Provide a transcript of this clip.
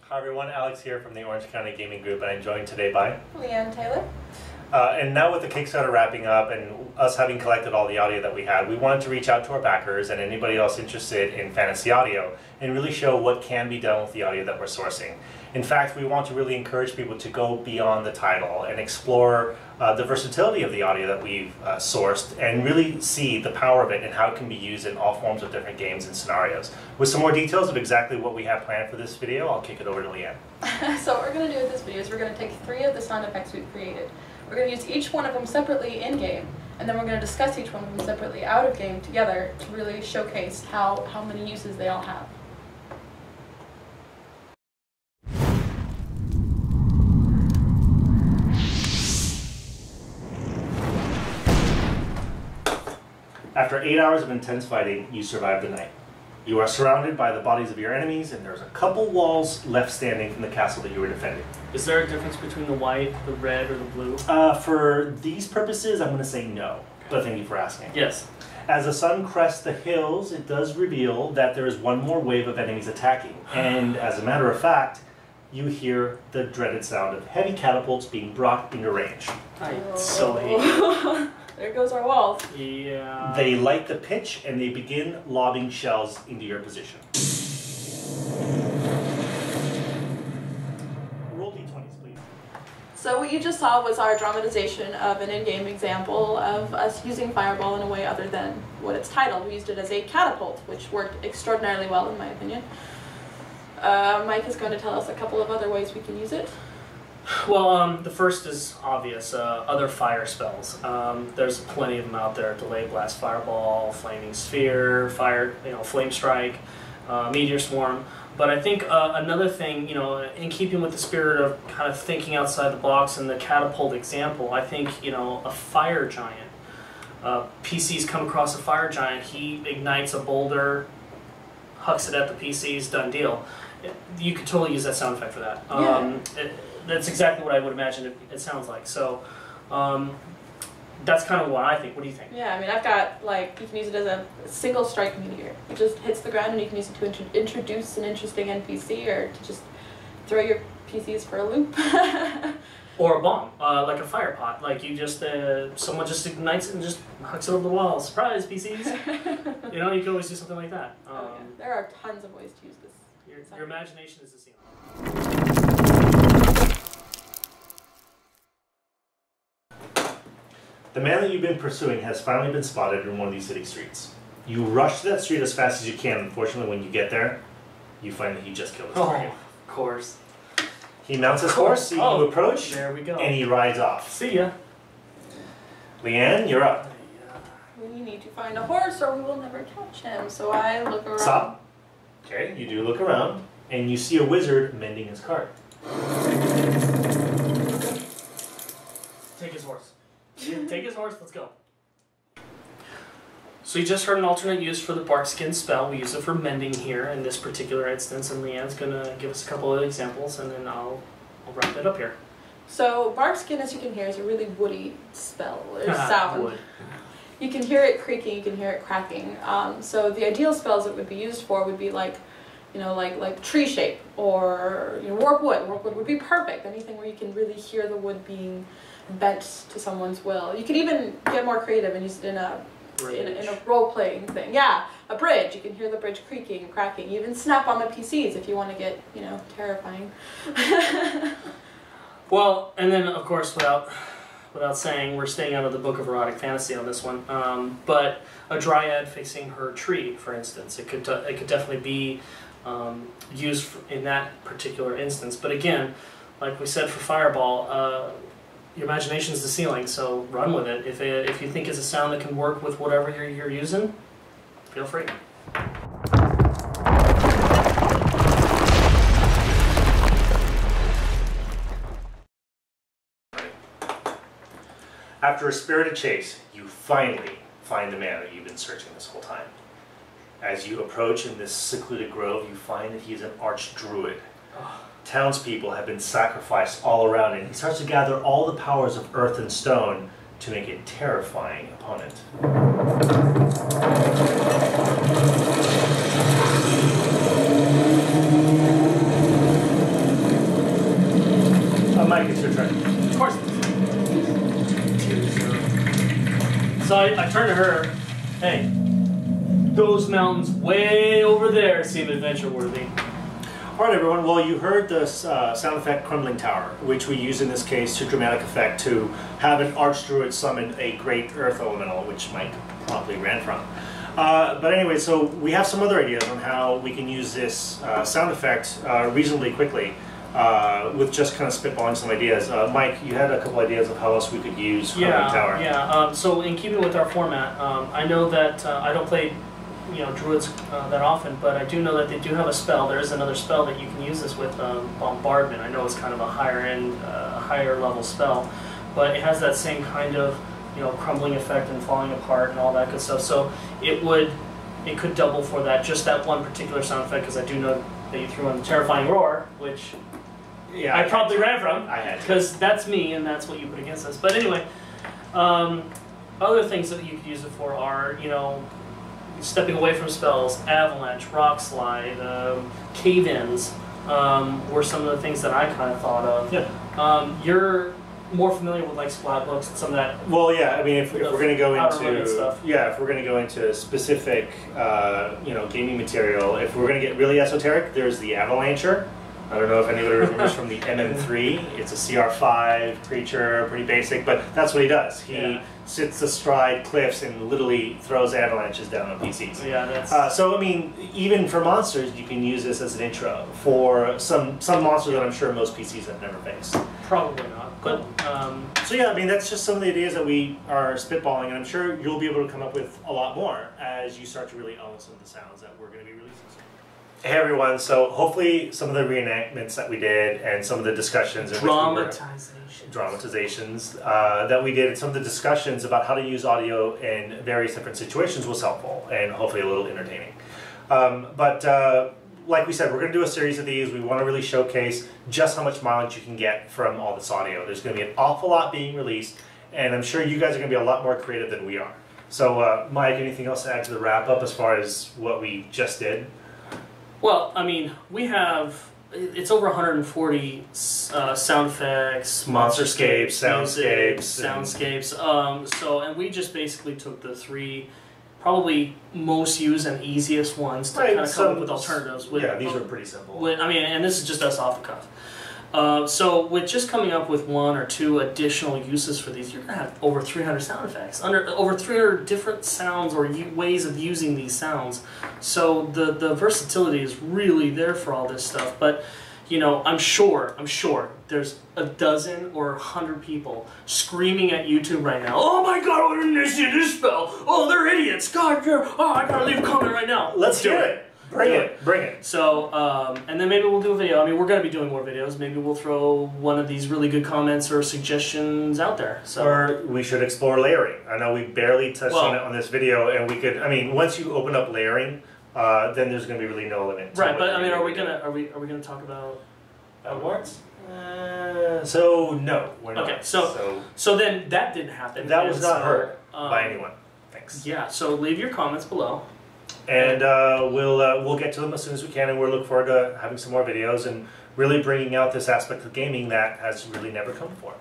Hi everyone, Alex here from the Orange County Gaming Group, and I'm joined today by Leanne Taylor. And now with the Kickstarter wrapping up and us having collected all the audio that we had, we wanted to reach out to our backers and anybody else interested in fantasy audio and really show what can be done with the audio that we're sourcing. In fact, we want to really encourage people to go beyond the title and explore the versatility of the audio that we've sourced and really see the power of it and how it can be used in all forms of different games and scenarios. With some more details of exactly what we have planned for this video, I'll kick it over to Leanne. So what we're going to do with this video is we're going to take 3 of the sound effects we've created. We're going to use each one of them separately in-game, and then we're going to discuss each one of them separately out of game together to really showcase how many uses they all have. After 8 hours of intense fighting, you survive the night. You are surrounded by the bodies of your enemies, and there's a couple walls left standing from the castle that you were defending. Is there a difference between the white, the red, or the blue? For these purposes, I'm going to say no, but thank you for asking. Yes. As the sun crests the hills, it does reveal that there is one more wave of enemies attacking, and as a matter of fact, you hear the dreaded sound of heavy catapults being brought into range. I so hate. There goes our walls. Yeah. They light the pitch and they begin lobbing shells into your position. Roll d20s, please. So what you just saw was our dramatization of an in-game example of us using Fireball in a way other than what it's titled. We used it as a catapult, which worked extraordinarily well in my opinion. Mike is going to tell us a couple of other ways we can use it. Well, the first is obvious, other fire spells. There's plenty of them out there: Delay Blast, Fireball, Flaming Sphere, Flame Strike, Meteor Swarm. But I think another thing, in keeping with the spirit of kind of thinking outside the box and the catapult example, I think, a fire giant. PCs come across a fire giant, he ignites a boulder, hucks it at the PCs, done deal. You could totally use that sound effect for that. Yeah. That's exactly what I would imagine it sounds like. So that's kind of what I think. What do you think? Yeah, I mean, I've got, you can use it as a single strike meteor. It just hits the ground and you can use it to introduce an interesting NPC or to just throw your PCs for a loop. Or a bomb, like a fire pot. Like you just, someone just ignites it and just hucks it over the wall. Surprise, PCs! You can always do something like that. Yeah. There are tons of ways to use this. Your imagination is the ceiling. The man that you've been pursuing has finally been spotted in one of these city streets. You rush to that street as fast as you can. Unfortunately, when you get there, you find that he just killed his target. Of course. He mounts his horse, so you approach, there we go. and he rides off. See ya. Leanne, you're up. We need to find a horse or we will never catch him, so I look around. Stop. Okay, you do look around, and you see a wizard mending his cart. Take his horse. Take his horse, let's go. So you just heard an alternate use for the barkskin spell. We use it for mending here in this particular instance, and Leanne's going to give us a couple of examples, and then I'll wrap it up here. So barkskin, as you can hear, is a really woody spell, or sound. Wood. You can hear it creaking, you can hear it cracking. So the ideal spells it would be used for would be like tree shape or warp wood. Warp wood would be perfect. Anything where you can really hear the wood being bent to someone's will. You could even get more creative and use it in a role-playing thing. Yeah, a bridge. You can hear the bridge creaking and cracking. You even snap on the PCs if you want to get terrifying. Well, and then of course without saying, we're staying out of the book of erotic fantasy on this one, but a dryad facing her tree, for instance, it could definitely be used in that particular instance. But again, like we said for Fireball, your imagination is the ceiling, so run with it. If you think it's a sound that can work with whatever you're using, feel free. After a spirited chase, you finally find the man that you've been searching this whole time. As you approach in this secluded grove, you find that he is an archdruid. Townspeople have been sacrificed all around, and he starts to gather all the powers of earth and stone to make a terrifying opponent. Mike, it's your turn. Of course. So I turn to her. Hey, those mountains way over there seem adventure worthy. All right, everyone. Well, you heard the sound effect Crumbling Tower, which we use in this case to dramatic effect to have an archdruid summon a great earth elemental, which Mike promptly ran from. But anyway, so we have some other ideas on how we can use this sound effect reasonably quickly with just kind of spitballing some ideas. Mike, you had a couple ideas of how else we could use Crumbling Tower. Yeah. So in keeping with our format, I know that I don't play druids that often, but I do know that they do have a spell. There is another spell that you can use this with, Bombardment. I know it's kind of a higher end, higher level spell, but it has that same kind of crumbling effect and falling apart and all that good stuff. So it could double for that, just that one particular sound effect, because I do know that you threw in the Terrifying Roar, which I probably ran from, because that's me and that's what you put against us. But anyway, other things that you could use it for are, stepping away from spells, avalanche, rock slide, cave-ins were some of the things that I kind of thought of. Yeah. You're more familiar with like splat books and some of that. Well, yeah. I mean, if we're going to go into stuff. if we're going to go into specific, gaming material, if we're going to get really esoteric, there's the Avalancher. I don't know if anybody remembers from the MM3. It's a CR5 creature, pretty basic, but that's what he does. He sits astride cliffs and literally throws avalanches down on PCs. Yeah, that's... so, I mean, even for monsters, you can use this as an intro for some monsters that I'm sure most PCs have never faced. Probably not, but... So yeah, I mean, that's just some of the ideas that we are spitballing, and I'm sure you'll be able to come up with a lot more as you start to really own some of the sounds that we're going to be releasing soon. Hey everyone, so hopefully some of the reenactments that we did and some of the discussions and dramatizations that we did and some of the discussions about how to use audio in various different situations was helpful and hopefully a little entertaining. But like we said, we're going to do a series of these. We want to really showcase just how much mileage you can get from all this audio. There's going to be an awful lot being released, and I'm sure you guys are going to be a lot more creative than we are. So Mike, anything else to add to the wrap up as far as what we just did? Well, I mean, we have, it's over 140 sound effects, Monsterscapes, soundscapes. And we just basically took the three probably most used and easiest ones to kind of come up with alternatives. These are pretty simple. And this is just us off the cuff. So with just coming up with one or two additional uses for these, you're going to have over 300 sound effects, over 300 different sounds or ways of using these sounds. So the versatility is really there for all this stuff. But, I'm sure there's a dozen or 100 people screaming at YouTube right now, "Oh my God, why didn't they see this spell? Oh, they're idiots. God, I got to leave a comment right now." Let's do it. Bring it. So, and then maybe we'll do a video. I mean, we're going to be doing more videos. Maybe we'll throw one of these really good comments or suggestions out there. So. Or we should explore layering. I know we barely touched on it on this video, and we could. I mean, once you open up layering, then there's going to be really no limit. Right, but I mean, are we gonna talk about awards? So no, we're not. Okay, so then that didn't happen. That was not heard by anyone. Thanks. Yeah. So leave your comments below. And we'll get to them as soon as we can, and we'll look forward to having some more videos and really bringing out this aspect of gaming that has really never come before.